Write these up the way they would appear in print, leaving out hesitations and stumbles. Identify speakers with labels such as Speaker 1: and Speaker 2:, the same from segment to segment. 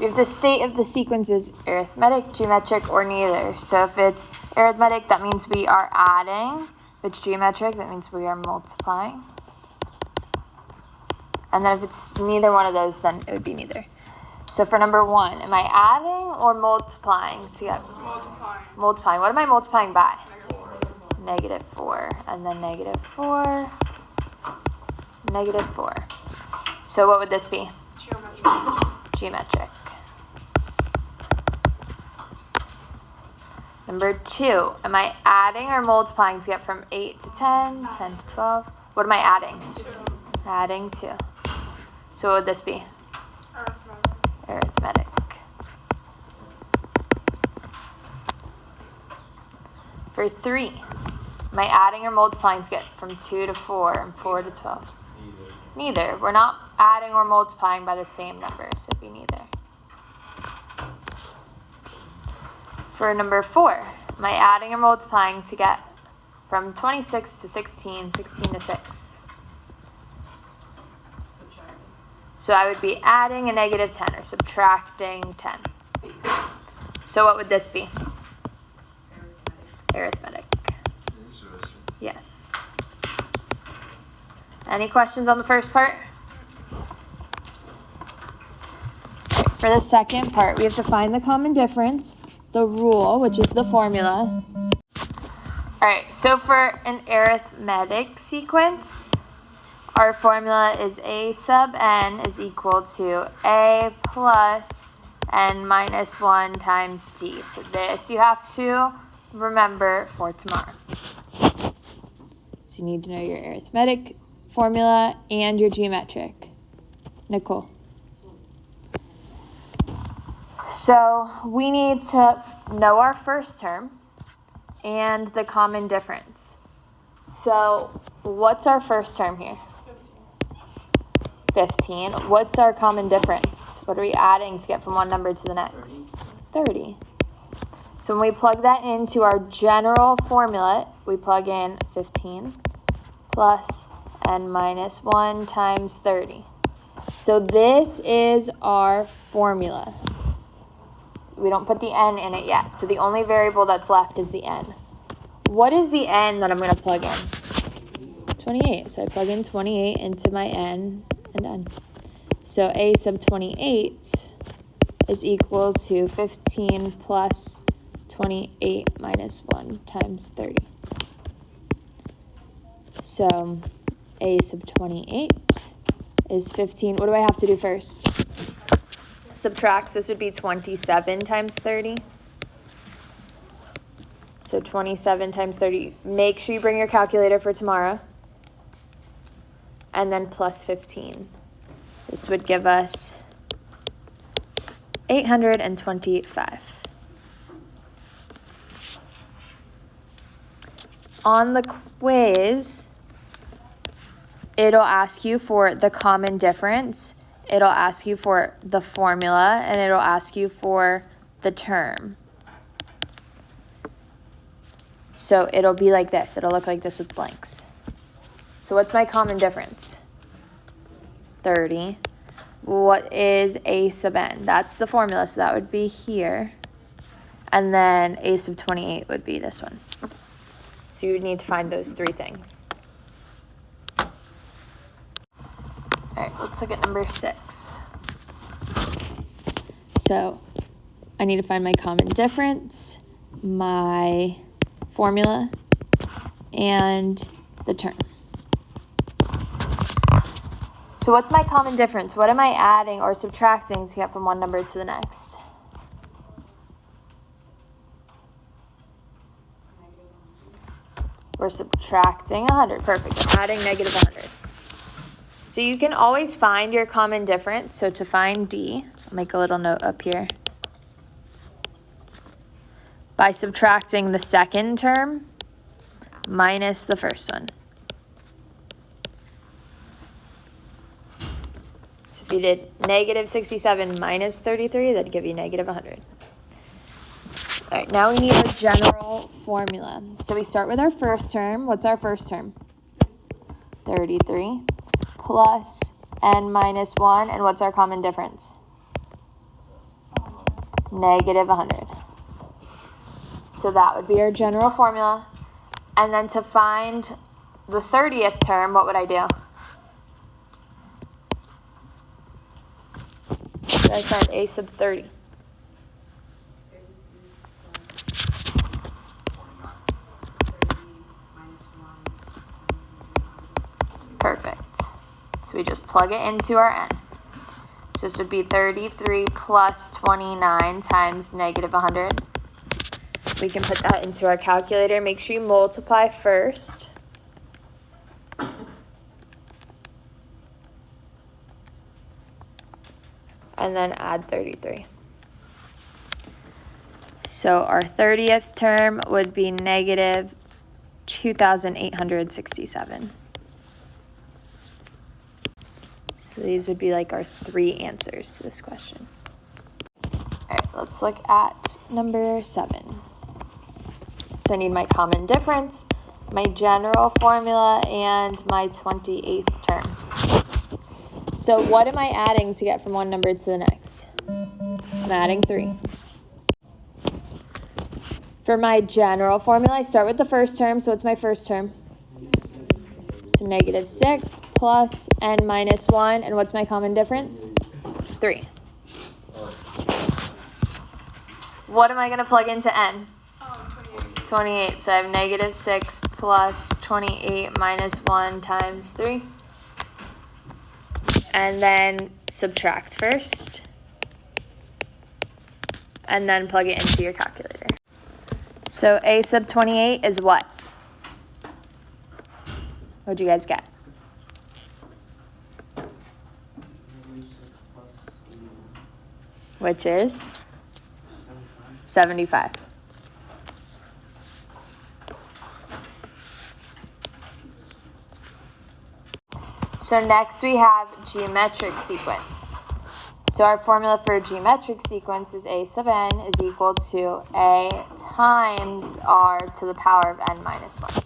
Speaker 1: We have to state if the sequence is arithmetic, geometric, or neither. So if it's arithmetic, that means we are adding. If it's geometric, that means we are multiplying. And then if it's neither one of those, then it would be neither. So for number 1, am I adding or multiplying together?
Speaker 2: Multiplying.
Speaker 1: Multiplying. What am I multiplying by? -4. And then -4. -4. So what would this be?
Speaker 2: Geometric.
Speaker 1: Geometric. Number 2, am I adding or multiplying to get from 8 to 10, 10 to 12? What am I adding?
Speaker 2: 2.
Speaker 1: Adding 2. So what would this be?
Speaker 2: Arithmetic.
Speaker 1: Arithmetic. For 3, am I adding or multiplying to get from 2 to 4 and 4 to 12? Neither. We're not adding or multiplying by the same number, so it'd be neither. For number 4, am I adding or multiplying to get from 26 to 16, 16 to 6? So I would be adding a -10 or subtracting 10. So what would this be? Arithmetic. Yes. Any questions on the first part? For the second part, we have to find the common difference, the rule, which is the formula. All right, so for an arithmetic sequence, our formula is a sub n is equal to a plus n minus 1 times d. So this you have to remember for tomorrow. So you need to know your arithmetic formula and your geometric. Nicole. So we need to know our first term and the common difference. So what's our first term here? 15. What's our common difference? What are we adding to get from one number to the next? 30. So when we plug that into our general formula, we plug in 15 plus n minus 1 times 30. So this is our formula. We don't put the n in it yet. So the only variable that's left is the n. What is the n that I'm going to plug in? 28. So I plug in 28 into my n and n. So a sub 28 is equal to 15 plus 28 minus 1 times 30. So a sub 28 is 15. What do I have to do first? Subtract. So this would be 27 times 30. So 27 times 30. Make sure you bring your calculator for tomorrow. And then plus 15. This would give us 825. On the quiz, it'll ask you for the common difference, it'll ask you for the formula, and it'll ask you for the term. So it'll be like this. It'll look like this with blanks. So what's my common difference? 30. What is a sub n? That's the formula, so that would be here. And then a sub 28 would be this one. So you would need to find those three things. All right, let's look at number 6. So I need to find my common difference, my formula, and the term. So what's my common difference? What am I adding or subtracting to get from one number to the next? We're subtracting 100. Perfect. I'm adding negative 100. So you can always find your common difference. So to find D, I'll make a little note up here. By subtracting the second term minus the first one. So if you did negative 67 minus 33, that'd give you negative 100. All right, now we need a general formula. So we start with our first term. What's our first term? 33 plus n minus 1. And what's our common difference? negative 100. So that would be our general formula. And then to find the 30th term, what would I do? So I find a sub 30. Perfect. So we just plug it into our n. So this would be 33 plus 29 times negative 100. We can put that into our calculator. Make sure you multiply first. And then add 33. So our 30th term would be negative 2,867. So these would be like our 3 answers to this question. All right, let's look at number 7. So I need my common difference, my general formula, and my 28th term. So what am I adding to get from one number to the next? I'm adding 3. For my general formula, I start with the first term. So what's my first term? So negative 6 plus n minus 1. And what's my common difference? 3. What am I going to plug into n?
Speaker 2: 28.
Speaker 1: 28. So I have negative 6 plus 28 minus 1 times 3. And then subtract first. And then plug it into your calculator. So a sub 28 is what? What'd you guys get? Which is 75. So next we have geometric sequence. So our formula for a geometric sequence is a sub n is equal to a times r to the power of n minus 1.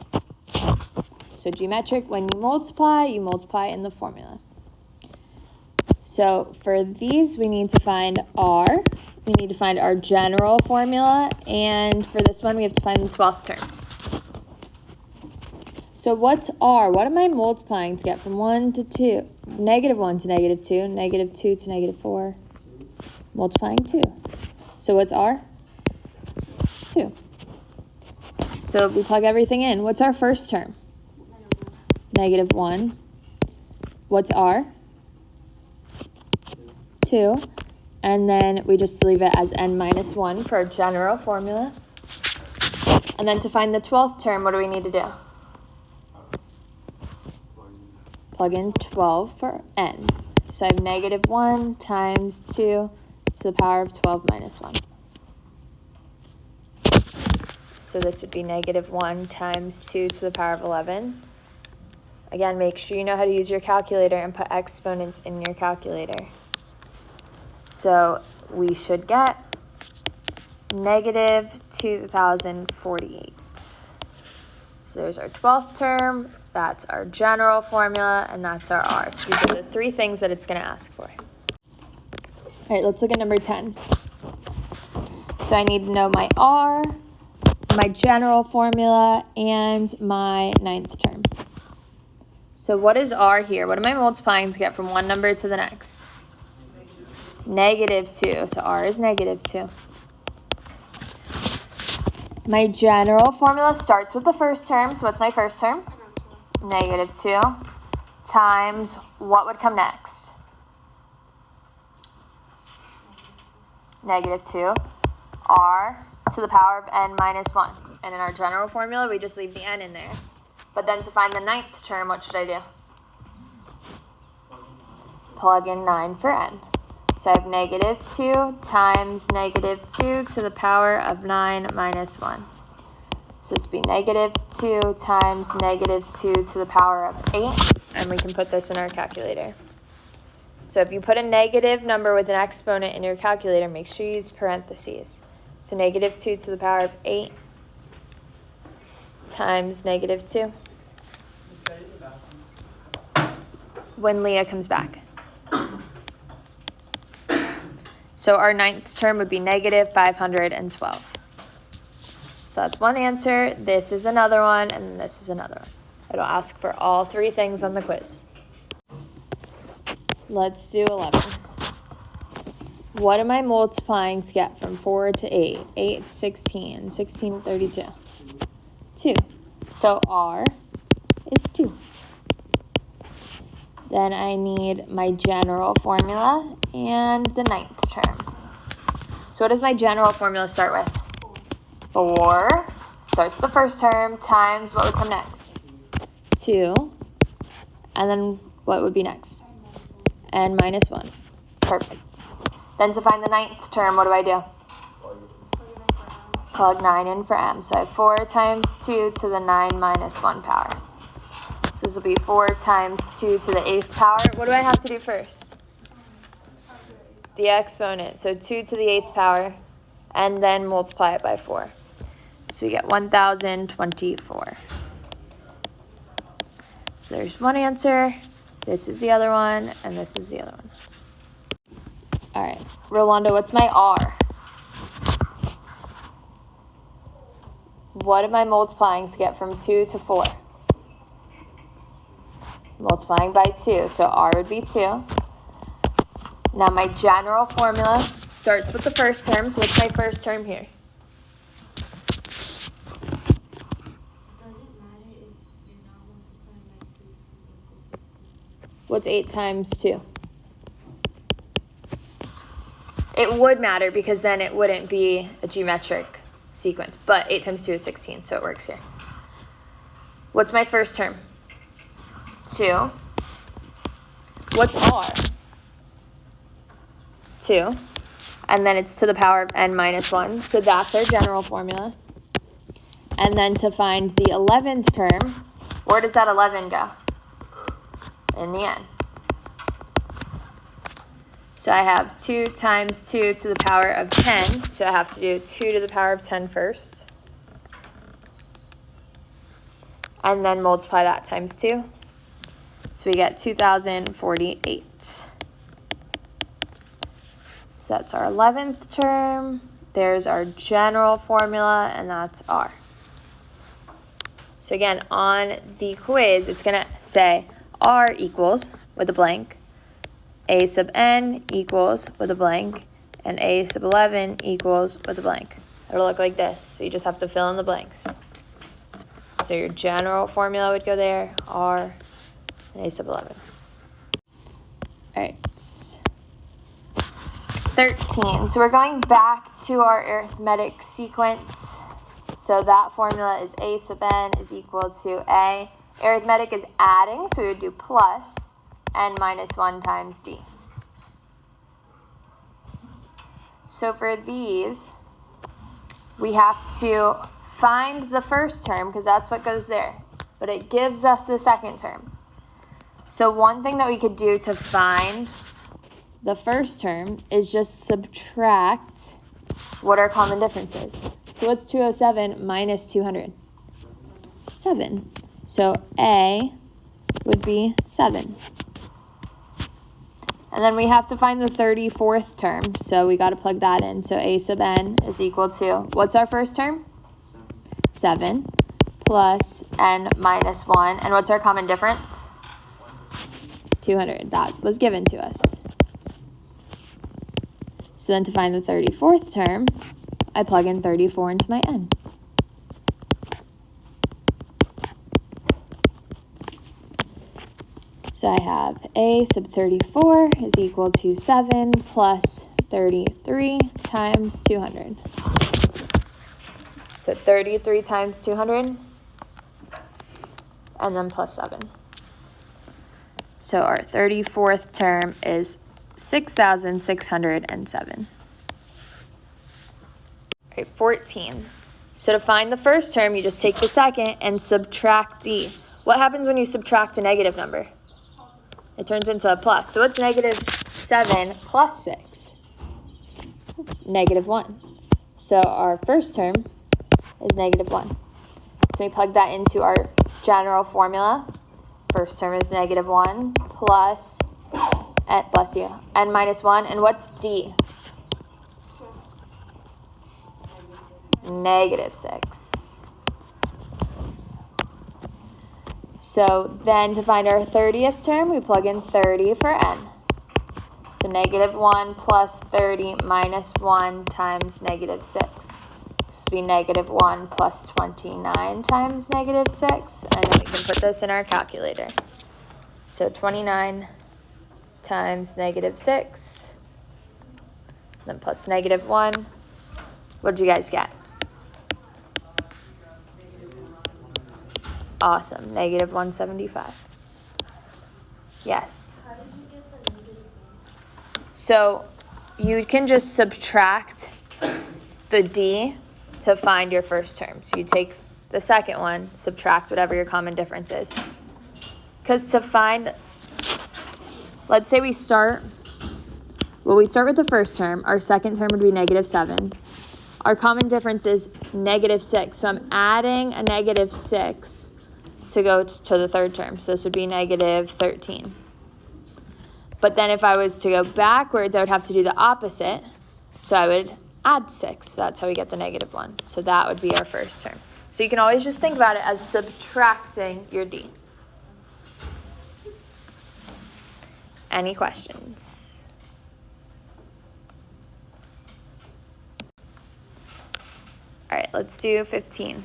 Speaker 1: So geometric, when you multiply in the formula. So for these, we need to find r. We need to find our general formula. And for this one, we have to find the 12th term. So what's r? What am I multiplying to get from 1 to 2? Negative 1 to negative 2, negative 2 to negative 4. Multiplying 2. So what's r? 2. So we plug everything in. What's our first term? Negative 1. What's r? 2. And then we just leave it as n minus 1 for our general formula. And then to find the 12th term, what do we need to do? Plug in 12 for n. So I have negative 1 times 2 to the power of 12 minus 1. So this would be negative 1 times 2 to the power of 11. Again, make sure you know how to use your calculator and put exponents in your calculator. So we should get negative 2,048. So there's our 12th term. That's our general formula, and that's our r. So these are the 3 things that it's going to ask for. All right, let's look at number 10. So I need to know my r, my general formula, and my 9th term. So what is r here? What am I multiplying to get from one number to the next? Negative 2. So r is negative 2. My general formula starts with the first term. So what's my first term? Negative 2 times what would come next? Negative 2 r to the power of n minus 1. And in our general formula, we just leave the n in there. But then to find the 9th term, what should I do? Plug in 9 for n. So I have negative 2 times negative 2 to the power of 9 minus 1. So this would be negative 2 times negative 2 to the power of 8. And we can put this in our calculator. So if you put a negative number with an exponent in your calculator, make sure you use parentheses. So negative 2 to the power of 8 times negative 2. When Leah comes back. So our ninth term would be negative 512. So that's one answer, this is another one, and this is another one. It'll ask for all three things on the quiz. Let's do 11. What am I multiplying to get from 4 to 8? 8 to 16, 16 to 32. 2. So R is 2. Then I need my general formula and the ninth term. So what does my general formula start with? 4 starts with the first term times what would come next? 2. And then what would be next? N minus 1. Perfect. Then to find the ninth term, what do? Plug 9 in for m. So I have 4 times 2 to the 9 minus 1 power. So this will be 4 times 2 to the 8th power. What do I have to do first? The exponent. So 2 to the 8th power, and then multiply it by 4. So we get 1024. So there's one answer, this is the other one, and this is the other one. All right, Rolando, what's my R? What am I multiplying to get from 2 to 4? Multiplying by 2, so R would be 2. Now my general formula starts with the first term, so what's my first term here?
Speaker 3: Does it matter if you're not multiplying by 2 from 8 to 16?
Speaker 1: What's 8 times 2? It would matter because then it wouldn't be a geometric sequence, but 8 times 2 is 16, so it works here. What's my first term? 2. What's R? 2. And then it's to the power of n minus 1, so that's our general formula. And then to find the 11th term, where does that 11 go? In the end. So I have 2 times 2 to the power of 10. So I have to do 2 to the power of 10 first. And then multiply that times 2. So we get 2048. So that's our 11th term. There's our general formula, and that's R. So again, on the quiz, it's going to say R equals, with a blank, A sub n equals, with a blank, and A sub 11 equals, with a blank. It'll look like this, so you just have to fill in the blanks. So your general formula would go there, R, and A sub 11. All right. 13. So we're going back to our arithmetic sequence. So that formula is A sub n is equal to A. Arithmetic is adding, so we would do plus n minus 1 times d. So for these, we have to find the first term because that's what goes there. But it gives us the second term. So one thing that we could do to find the first term is just subtract what our common difference is. So what's 207 minus 200? 7. So A would be 7. And then we have to find the 34th term. So we got to plug that in. So A sub n is equal to, what's our first term? 7 plus n minus 1. And what's our common difference? 200. That was given to us. So then to find the 34th term, I plug in 34 into my n. So I have A sub 34 is equal to 7 plus 33 times 200. So 33 times 200, and then plus 7. So our 34th term is 6,607. All right, 14. So to find the first term, you just take the second and subtract d. What happens when you subtract a negative number? It turns into a plus. So what's negative 7 plus 6? Negative 1. So our first term is negative 1. So we plug that into our general formula. First term is negative 1 plus, bless you, n minus 1. And what's d? negative 6. So then to find our 30th term, we plug in 30 for n. So negative 1 plus 30 minus 1 times negative 6. This will be negative 1 plus 29 times negative 6. And then we can put this in our calculator. So 29 times negative 6, then plus negative 1. What did you guys get? Awesome, negative 175. Yes.
Speaker 3: How did you get the negative 1?
Speaker 1: So you can just subtract the d to find your first term. So you take the second one, subtract whatever your common difference is. Because to find, let's say we start with the first term. Our second term would be negative 7. Our common difference is negative 6. So I'm adding a negative 6 to go to the third term. So this would be negative 13. But then if I was to go backwards, I would have to do the opposite. So I would add 6. So that's how we get the negative 1. So that would be our first term. So you can always just think about it as subtracting your d. Any questions? All right, let's do 15.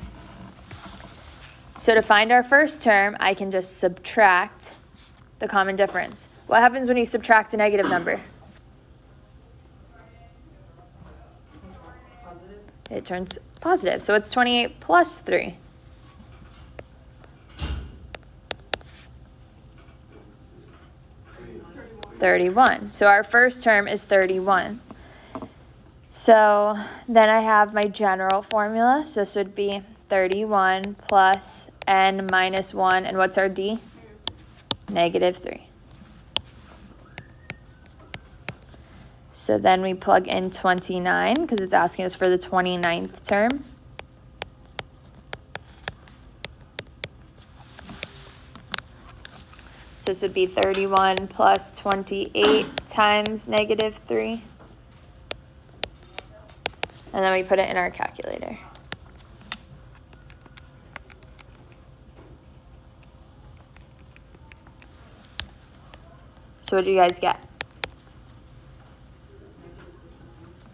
Speaker 1: So to find our first term, I can just subtract the common difference. What happens when you subtract a negative number? It turns positive. So it's 28 plus 3. $31. So our first term is 31. So then I have my general formula. So this would be 31 plus n minus 1. And what's our d? Negative 3. So then we plug in 29 because it's asking us for the 29th term. So this would be 31 plus 28 times negative 3. And then we put it in our calculator. So what do you guys get?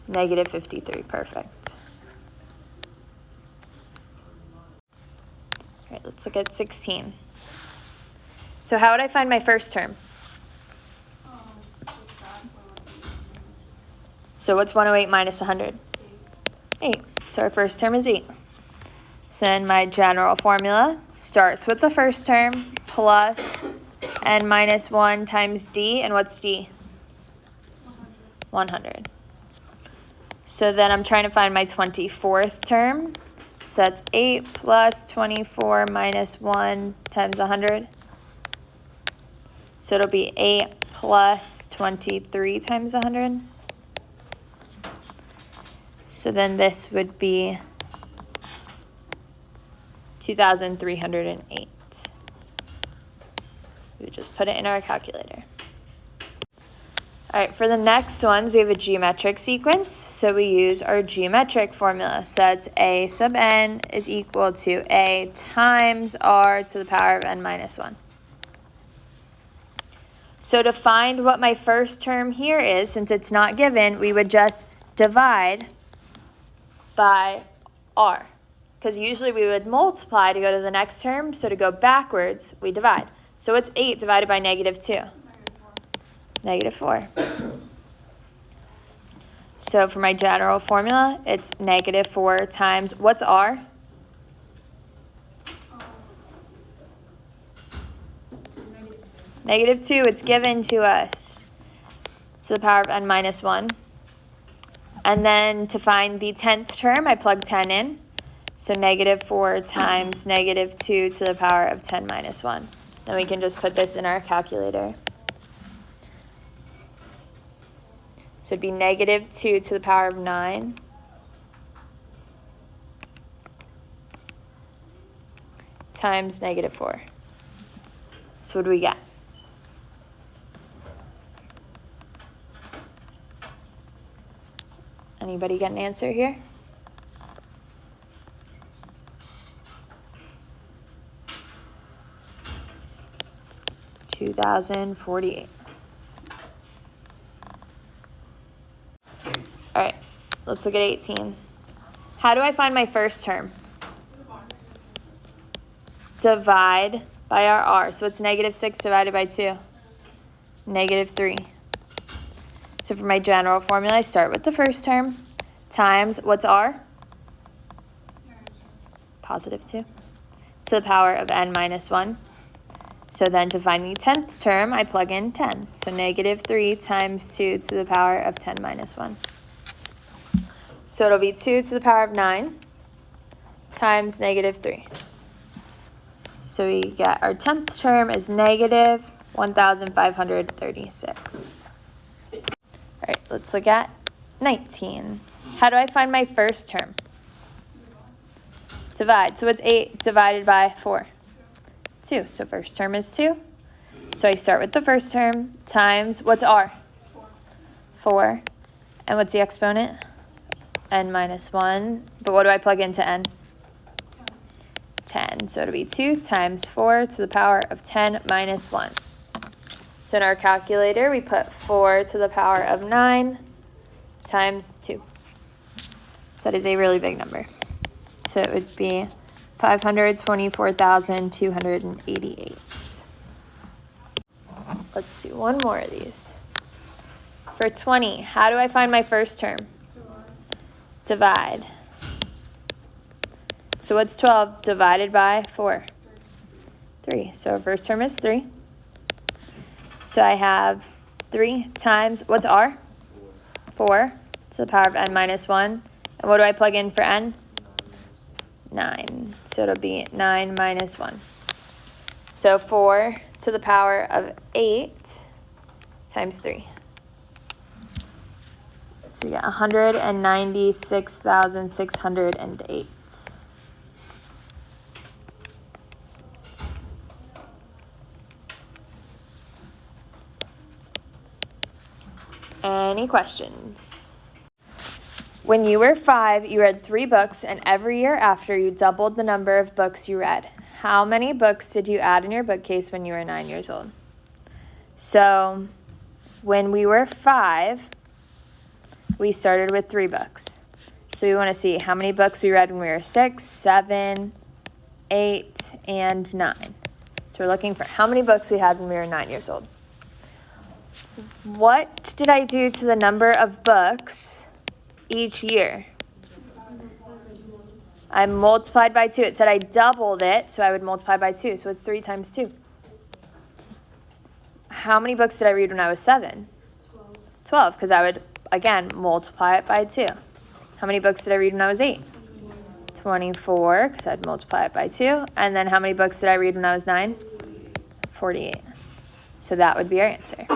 Speaker 1: Negative 53, perfect. All right, let's look at 16. So how would I find my first term? So what's 108 minus 100? 8. So our first term is 8. So then my general formula starts with the first term plus n minus 1 times d. And what's d? 100. So then I'm trying to find my 24th term. So that's 8 plus 24 minus 1 times 100. So it'll be 8 plus 23 times 100. So then this would be 2,308. We would just put it in our calculator. All right, for the next ones, we have a geometric sequence. So we use our geometric formula. So that's a sub n is equal to a times r to the power of n minus 1. So to find what my first term here is, since it's not given, we would just divide by r. Because usually we would multiply to go to the next term. So to go backwards, we divide. So it's 8 divided by negative 2. Negative 4. So for my general formula, it's negative 4 times, what's r? Negative 2, it's given to us. To the power of n minus 1. And then to find the 10th term, I plug 10 in. So negative 4 times negative 2 to the power of 10 minus 1. Then we can just put this in our calculator. So it'd be negative 2 to the power of 9 times negative 4. So what do we get? Anybody get an answer here? 2,048. All right, let's look at 18. How do I find my first term? Divide by our r. So what's negative 6 divided by 2? Negative 3. So for my general formula, I start with the first term times, what's r? Positive 2 to the power of n minus 1. So then to find the 10th term, I plug in 10. So negative 3 times 2 to the power of 10 minus 1. So it'll be 2 to the power of 9 times negative 3. So we get our 10th term is negative 1,536. All right, let's look at 19. How do I find my first term? Divide. So what's 8 divided by 4? 2. So first term is 2. So I start with the first term times, what's r? 4. And what's the exponent? N minus 1. But what do I plug into n? 10. So it'll be 2 times 4 to the power of 10 minus 1. So in our calculator, we put 4 to the power of 9 times 2. So that is a really big number. So it would be 524,288. Let's do one more of these. For 20, how do I find my first term? Divide. So what's 12 divided by 4? 3. So our first term is 3. So I have 3 times, what's r? 4 to the power of n minus 1. And what do I plug in for n? 9. So it'll be 9 minus 1. So 4 to the power of 8 times 3. So we get 196,608. Any questions? When you were 5, you read 3 books, and every year after, you doubled the number of books you read. How many books did you add in your bookcase when you were 9 years old? So, when we were 5, we started with 3 books. So we want to see how many books we read when we were 6, 7, 8, and 9. So we're looking for how many books we had when we were 9 years old. What did I do to the number of books each year? I multiplied by 2. It said I doubled it, so I would multiply by 2. So it's 3 times 2. How many books did I read when I was 7? 12, because I would, again, multiply it by 2. How many books did I read when I was 8? 24, because I'd multiply it by 2. And then how many books did I read when I was 9? 48. So that would be our answer.